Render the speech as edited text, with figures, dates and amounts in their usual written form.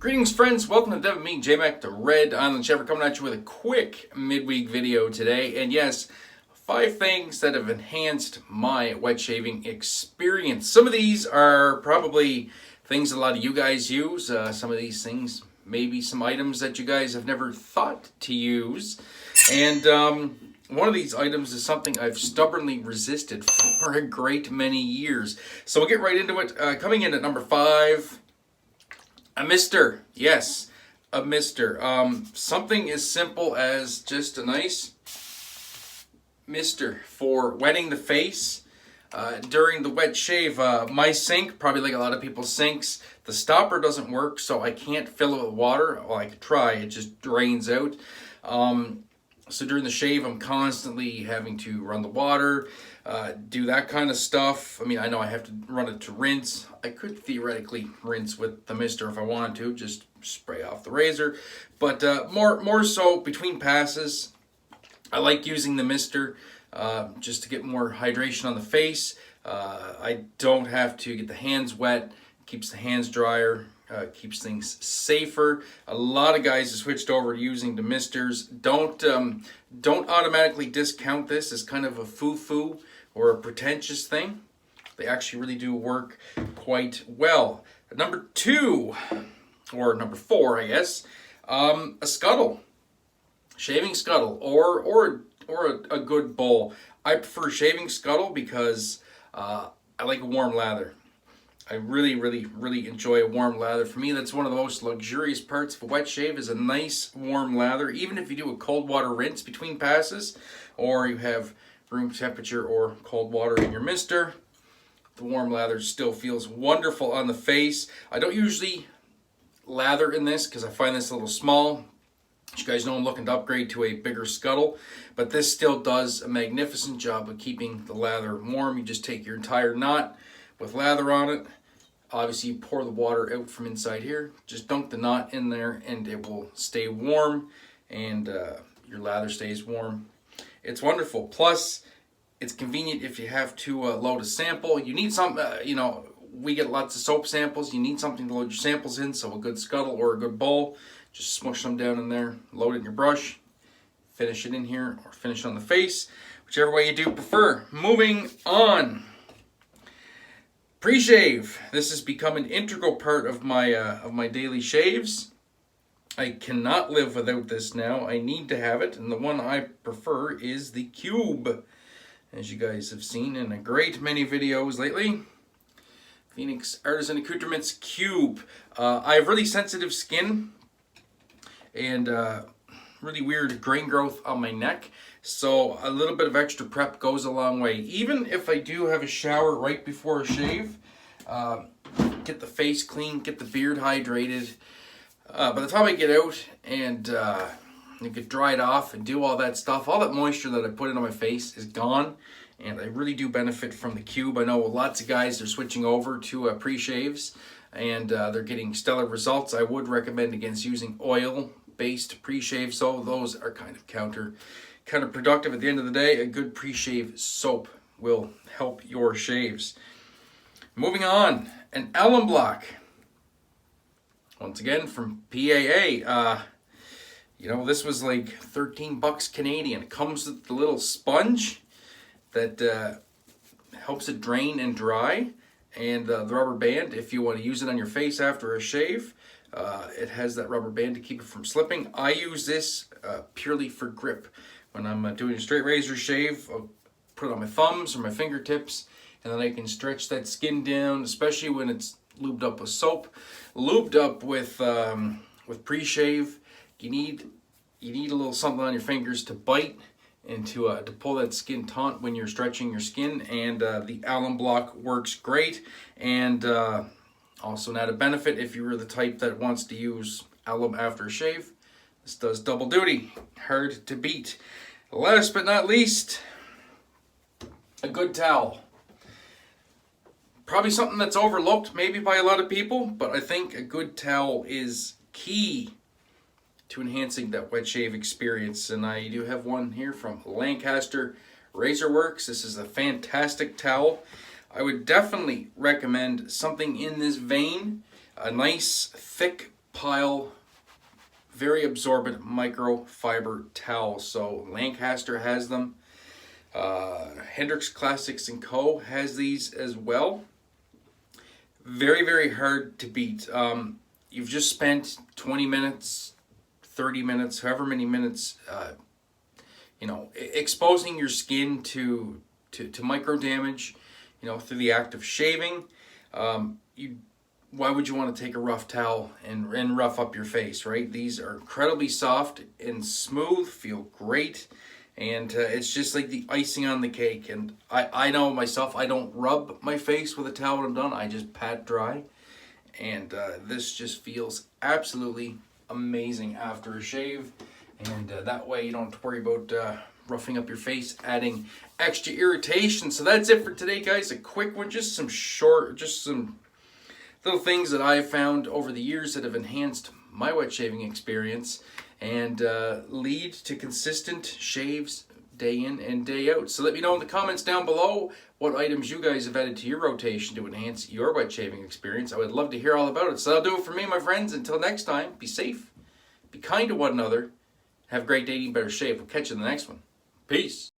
Greetings, friends. Welcome to Devin, me, J-Mac, the Red Island Chef. We're coming at you with a quick midweek video today. And yes, 5 things that have enhanced my wet shaving experience. Some of these are probably things that a lot of you guys use. Some of these things, maybe some items that you guys have never thought to use. And one of these items is something I've stubbornly resisted for a great many years. So we'll get right into it. Coming in at number 5. A mister, yes, a mister. Something as simple as just a nice mister for wetting the face during the wet shave. My sink, probably like a lot of people's sinks, the stopper doesn't work, so I can't fill it with water. Well, I could try, it just drains out. So during the shave, I'm constantly having to run the water, do that kind of stuff. I mean, I know I have to run it to rinse. I could theoretically rinse with the mister if I wanted to, just spray off the razor. But more so between passes, I like using the mister just to get more hydration on the face. I don't have to get the hands wet, keeps the hands drier. Keeps things safer. A lot of guys have switched over to using the misters. Don't automatically discount this as kind of a foo-foo or a pretentious thing. They actually really do work quite well. Number 2, or number 4, I guess, a scuttle, shaving scuttle, or a good bowl. I prefer shaving scuttle because I like a warm lather. I really enjoy a warm lather. For me, that's one of the most luxurious parts of a wet shave is a nice warm lather. Even if you do a cold water rinse between passes, or you have room temperature or cold water in your mister, the warm lather still feels wonderful on the face. I don't usually lather in this because I find this a little small. As you guys know, I'm looking to upgrade to a bigger scuttle, but this still does a magnificent job of keeping the lather warm. You just take your entire knot with lather on it. Obviously, you pour the water out from inside here. Just dunk the knot in there and it will stay warm, and your lather stays warm. It's wonderful. Plus, it's convenient if you have to load a sample. You need some, we get lots of soap samples. You need something to load your samples in, so a good scuttle or a good bowl. Just smush them down in there, load it in your brush, finish it in here, or finish it on the face. Whichever way you do prefer. Moving on. Preshave. This has become an integral part of my daily shaves. I cannot live without this now. I need to have it, and the one I prefer is the Cube, as you guys have seen in a great many videos lately. Phoenix Artisan Accoutrements Cube. I have really sensitive skin and really weird grain growth on my neck, so a little bit of extra prep goes a long way. Even if I do have a shower right before a shave, get the face clean, get the beard hydrated, by the time I get out and get dried off and do all that stuff, all that moisture that I put into my face is gone, and I really do benefit from the Cube. I know lots of guys are switching over to pre-shaves, and they're getting stellar results. I would recommend against using oil-based pre-shave, so those are kind of counterproductive. At the end of the day, a good pre-shave soap will help your shaves. Moving on, an Alum Block. Once again from PAA. This was like 13 bucks Canadian. It comes with the little sponge that helps it drain and dry, and the rubber band if you want to use it on your face after a shave. It has that rubber band to keep it from slipping. I use this purely for grip. When I'm doing a straight razor shave, I'll put it on my thumbs or my fingertips, and then I can stretch that skin down, especially when it's lubed up with soap. Lubed up with pre-shave, you need a little something on your fingers to bite and to pull that skin taut when you're stretching your skin, and the Alum Block works great. And also an added benefit if you were the type that wants to use alum after a shave, this does double duty. Hard to beat. Last but not least, a good towel. Probably something that's overlooked maybe by a lot of people, but I think a good towel is key to enhancing that wet shave experience. And I do have one here from Lancaster Razor Works. This is a fantastic towel. I would definitely recommend something in this vein. A nice, thick pile, very absorbent microfiber towels. So Lancaster has them. Hendrix Classics & Co. has these as well. Very, very hard to beat. You've just spent 20 minutes, 30 minutes, however many minutes, exposing your skin to micro damage, through the act of shaving. Why would you want to take a rough towel and rough up your face, right? These are incredibly soft and smooth, feel great, and it's just like the icing on the cake. And I know myself, I don't rub my face with a towel when I'm done. I just pat dry, and this just feels absolutely amazing after a shave. And that way you don't have to worry about roughing up your face, adding extra irritation. So that's it for today, guys. A quick one, just some little things that I've found over the years that have enhanced my wet shaving experience and lead to consistent shaves day in and day out. So let me know in the comments down below what items you guys have added to your rotation to enhance your wet shaving experience. I would love to hear all about it. So that'll do it for me, my friends. Until next time, be safe, be kind to one another, have a great day, eating better shave. We'll catch you in the next one. Peace.